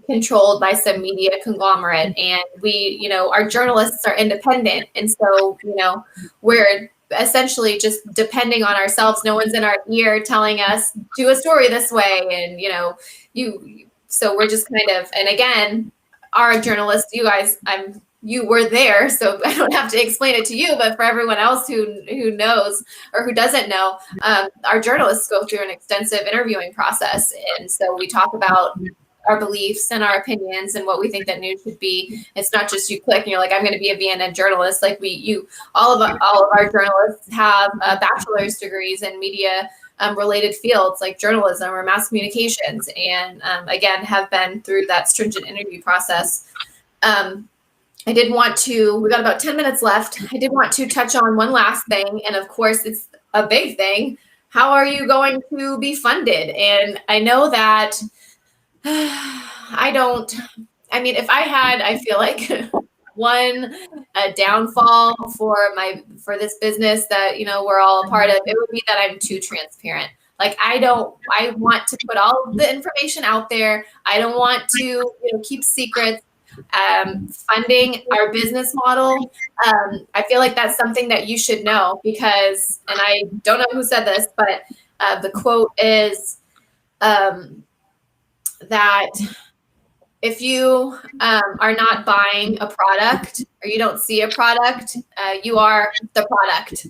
controlled by some media conglomerate. And we, our journalists are independent. And so, we're essentially just depending on ourselves. No one's in our ear telling us, do a story this way. And, so we're just kind of, and again, our journalists, you guys, I'm you were there, so I don't have to explain it to you, but for everyone else who knows or who doesn't know, our journalists go through an extensive interviewing process. And so we talk about our beliefs and our opinions and what we think that news should be. It's not just you click and you're like, I'm going to be a VNN journalist. Like all of our journalists have bachelor's degrees in media related fields like journalism or mass communications, and again, have been through that stringent interview process. I did want to, we got about 10 minutes left. I did want to touch on one last thing. And of course, it's a big thing. How are you going to be funded? And I know that if I feel like one downfall for this business that, we're all a part of, it would be that I'm too transparent. Like, I want to put all the information out there. I don't want to, keep secrets. Funding our business model, I feel like that's something that you should know, because, and I don't know who said this, but the quote is that if you are not buying a product, or you don't see a product, you are the product.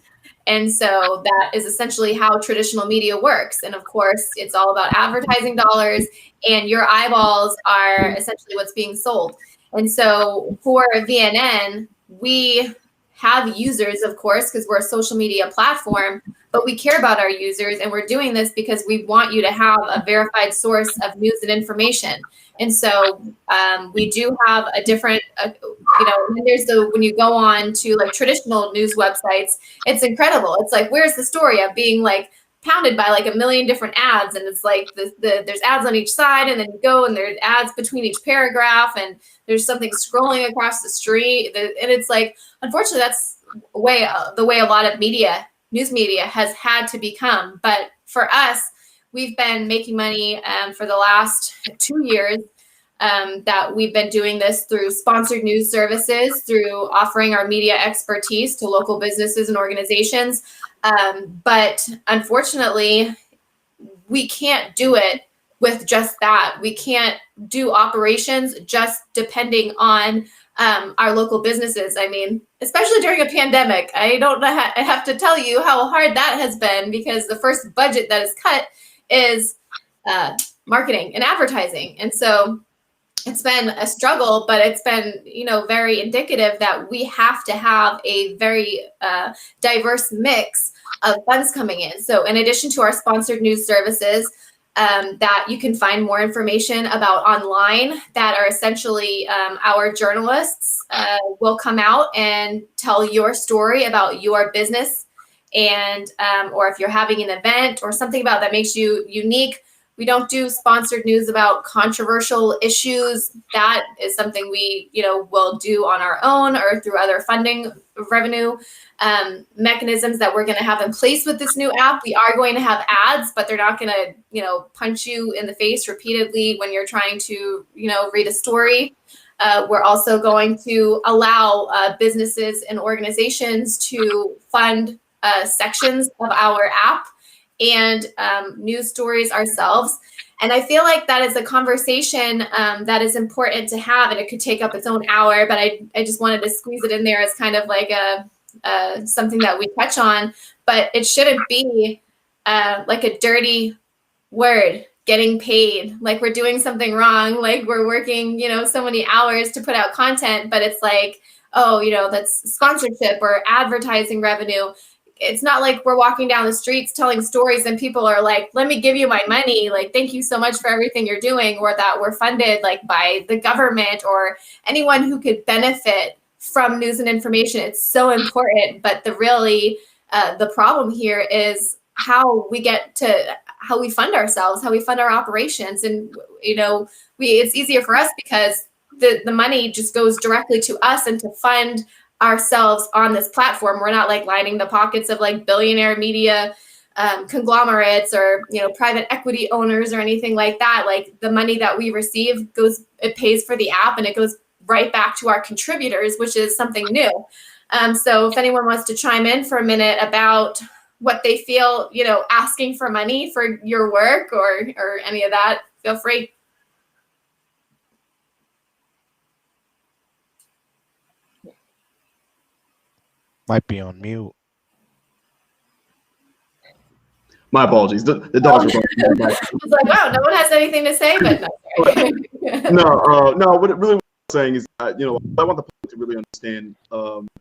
And so that is essentially how traditional media works. And of course, it's all about advertising dollars, and your eyeballs are essentially what's being sold. And so for VNN, we have users, of course, because we're a social media platform, but we care about our users. And we're doing this because we want you to have a verified source of news and information. And so we do have a different, when you go on to like traditional news websites, it's incredible. It's like, where's the story of being like pounded by like a million different ads? And it's like there's ads on each side, and then you go and there's ads between each paragraph, and there's something scrolling across the street. And it's like, unfortunately, that's the way a lot of news media has had to become. But for us, we've been making money for the last 2 years that we've been doing this through sponsored news services, through offering our media expertise to local businesses and organizations. But unfortunately, we can't do it with just that. We can't do operations just depending on our local businesses. I mean, especially during a pandemic, I don't know. I have to tell you how hard that has been, because the first budget that is cut is marketing and advertising. And so it's been a struggle, but it's been, very indicative that we have to have a very diverse mix of funds coming in. So in addition to our sponsored news services, that you can find more information about online, that are essentially our journalists will come out and tell your story about your business, and or if you're having an event or something about that makes you unique. We don't do sponsored news about controversial issues. That is something we, will do on our own or through other funding revenue mechanisms that we're going to have in place with this new app. We are going to have ads, but they're not going to, punch you in the face repeatedly when you're trying to, read a story. We're also going to allow businesses and organizations to fund sections of our app and news stories ourselves. And I feel like that is a conversation that is important to have, and it could take up its own hour, but I just wanted to squeeze it in there as kind of like something that we touch on. But it shouldn't be like a dirty word, getting paid, like we're doing something wrong, like we're working, so many hours to put out content, but it's like, oh, that's sponsorship or advertising revenue. It's not like we're walking down the streets telling stories and people are like, let me give you my money. Like, thank you so much for everything you're doing, or that we're funded like by the government or anyone who could benefit from news and information. It's so important. But the problem here is how we fund ourselves, how we fund our operations. And, it's easier for us because the money just goes directly to us and to fund ourselves on this platform. We're not like lining the pockets of like billionaire media conglomerates or, private equity owners or anything like that. Like, the money that we receive it pays for the app, and it goes right back to our contributors, which is something new. So if anyone wants to chime in for a minute about what they feel, asking for money for your work or any of that, feel free. Might be on mute. My apologies. The dogs were barking. I was like, wow, no one has anything to say, but no. No. What it really was saying is, what I want the public to really understand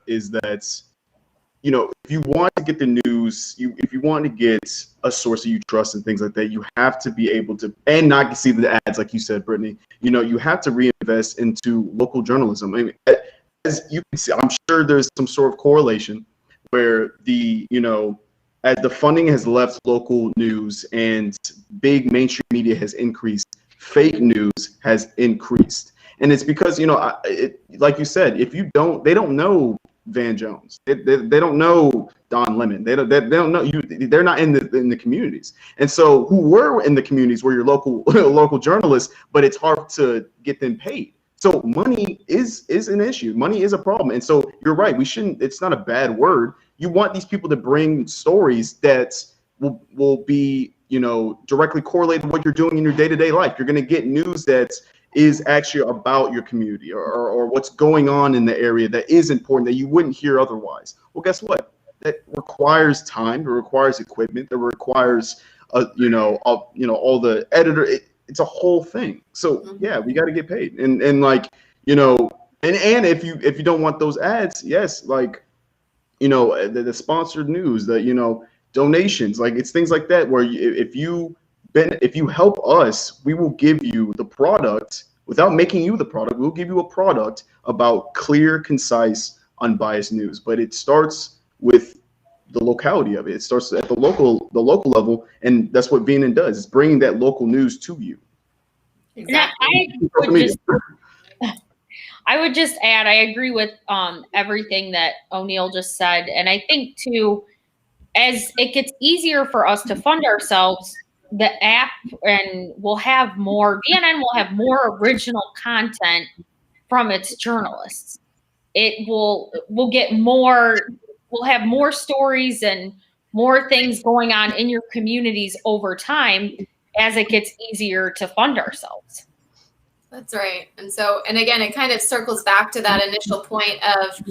is that, if you want to get the news, if you want to get a source that you trust and things like that, you have to be able to, and not see the ads, like you said, Brittany. You have to reinvest into local journalism. I mean, as you can see, I'm sure there's some sort of correlation where as the funding has left local news and big mainstream media has increased, fake news has increased. And it's because, like you said, they don't know Van Jones. They don't know Don Lemon. They don't know you. They're not in the communities. And so who were in the communities were your local journalists, but it's hard to get them paid. So money is an issue. Money is a problem. And so you're right. It's not a bad word. You want these people to bring stories that will be, directly correlated to what you're doing in your day-to-day life. You're going to get news that is actually about your community or what's going on in the area that is important that you wouldn't hear otherwise. Well, guess what? That requires time. It requires equipment. It requires, all the editor. It's a whole thing. So yeah, we got to get paid. And if you don't want those ads, yes, like, the sponsored news, donations, like it's things like that where if you help us, we will give you the product without making you the product. We'll give you a product about clear, concise, unbiased news. But it starts with the locality of it. It starts at the local level, and that's what VNN does. It's bringing that local news to you. Exactly. I would just add, I agree with everything that O'Neill just said. And I think, too, as it gets easier for us to fund ourselves, the app VNN will have more original content from its journalists. We'll have more stories and more things going on in your communities over time as it gets easier to fund ourselves. That's right. And again, it kind of circles back to that initial point of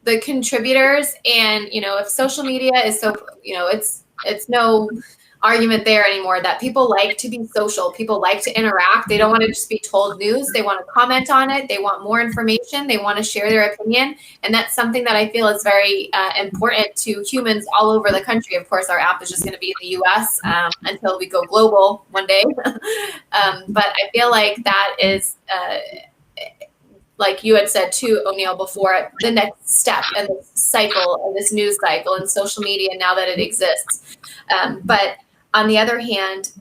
the contributors. And, if social media is so, it's no argument there anymore that people like to be social. People like to interact. They don't want to just be told news. They want to comment on it. They want more information. They want to share their opinion. And that's something that I feel is very important to humans all over the country. Of course, our app is just going to be in the US until we go global one day. But I feel like that is, like you had said too, O'Neill, before, the next step in this cycle, in this news cycle in social media now that it exists. But on the other hand,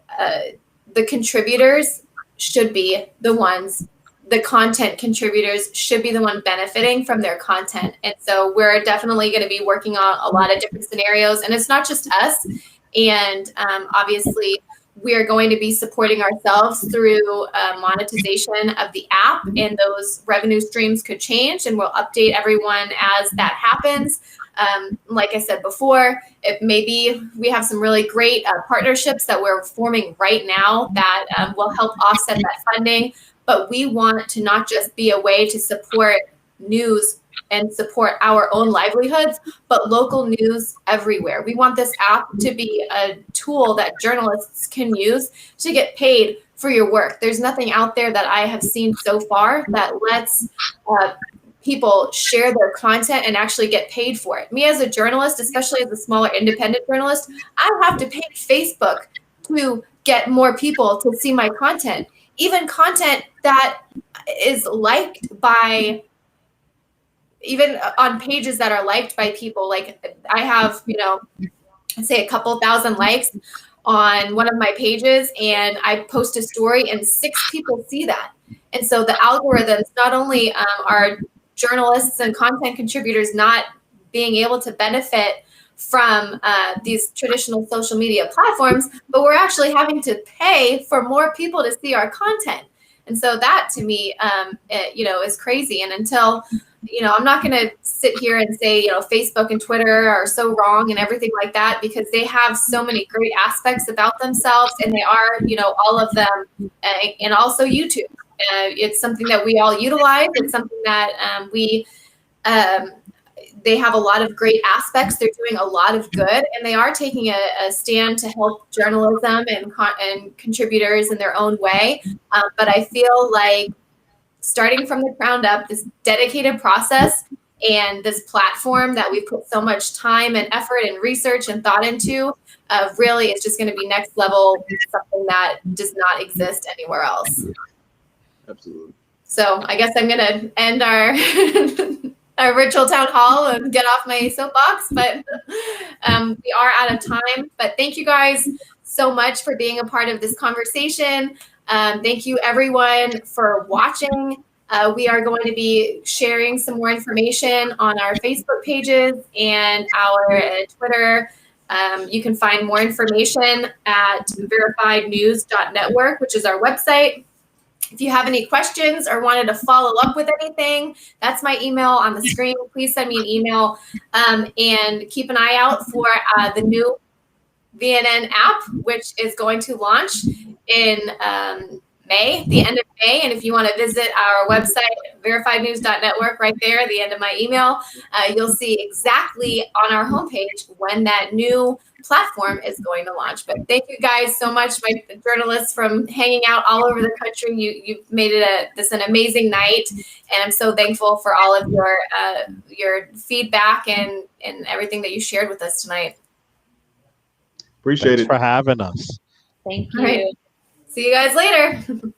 the contributors should be the ones, the content contributors should be the one benefiting from their content. And so we're definitely going to be working on a lot of different scenarios, and it's not just us. And obviously, we are going to be supporting ourselves through monetization of the app, and those revenue streams could change, and we'll update everyone as that happens. Like I said before, if maybe we have some really great partnerships that we're forming right now that will help offset that funding. But we want to not just be a way to support news and support our own livelihoods, but local news everywhere. We want this app to be a tool that journalists can use to get paid for your work. There's nothing out there that I have seen so far that lets people share their content and actually get paid for it. Me as a journalist, especially as a smaller independent journalist, I have to pay Facebook to get more people to see my content, even content that is liked by, even on pages that are liked by people. Like I have, say a couple thousand likes on one of my pages, and I post a story and 6 people see that. And so the algorithms, not only are journalists and content contributors not being able to benefit from these traditional social media platforms, but we're actually having to pay for more people to see our content. And so that to me, is crazy. And until, I'm not going to sit here and say, Facebook and Twitter are so wrong and everything like that, because they have so many great aspects about themselves, and they are, all of them, and also YouTube. It's something that we all utilize. It's something that They have a lot of great aspects. They're doing a lot of good, and they are taking a stand to help journalism and contributors in their own way. But I feel like starting from the ground up, this dedicated process and this platform that we've put so much time and effort and research and thought into really is just going to be next level, something that does not exist anywhere else. Absolutely. So I guess I'm going to end our our virtual town hall and get off my soapbox, but we are out of time. But thank you guys so much for being a part of this conversation. Thank you everyone for watching. We are going to be sharing some more information on our Facebook pages and our Twitter. You can find more information at verifiednews.network, which is our website. If you have any questions or wanted to follow up with anything, that's my email on the screen. Please send me an email, and keep an eye out for the new VNN app, which is going to launch in May, the end of May. And if you want to visit our website, verifiednews.network, right there at the end of my email, you'll see exactly on our homepage when that new platform is going to launch. But thank you guys so much, my journalists from hanging out all over the country. You've made it an amazing night, and I'm so thankful for all of your feedback and everything that you shared with us tonight. Appreciate Thanks it for having us. Thank you. All right. See you guys later.